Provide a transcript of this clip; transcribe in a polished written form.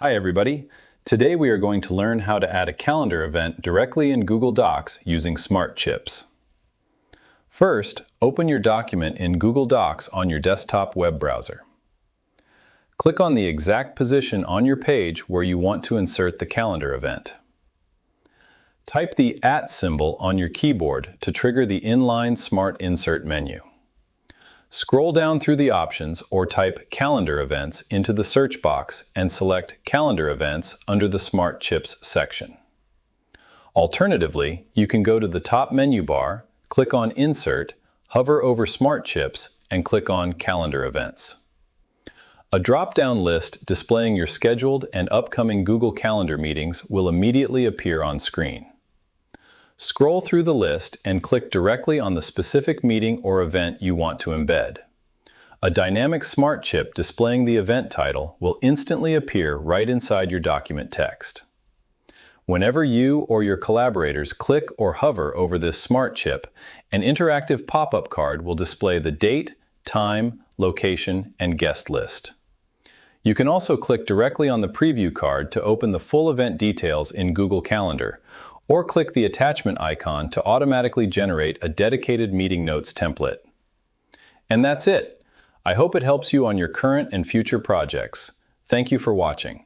Hi everybody. Today we are going to learn how to add a calendar event directly in Google Docs using Smart Chips. First, open your document in Google Docs on your desktop web browser. Click on the exact position on your page where you want to insert the calendar event. Type the @ symbol on your keyboard to trigger the inline Smart Insert menu. Scroll down through the options or type Calendar Events into the search box and select Calendar Events under the Smart Chips section. Alternatively, you can go to the top menu bar, click on Insert, hover over Smart Chips, and click on Calendar Events. A drop-down list displaying your scheduled and upcoming Google Calendar meetings will immediately appear on screen. Scroll through the list and click directly on the specific meeting or event you want to embed. A dynamic Smart Chip displaying the event title will instantly appear right inside your document text. Whenever you or your collaborators click or hover over this Smart Chip, an interactive pop-up card will display the date, time, location, and guest list. You can also click directly on the preview card to open the full event details in Google Calendar, or click the attachment icon to automatically generate a dedicated meeting notes template. And that's it. I hope it helps you on your current and future projects. Thank you for watching.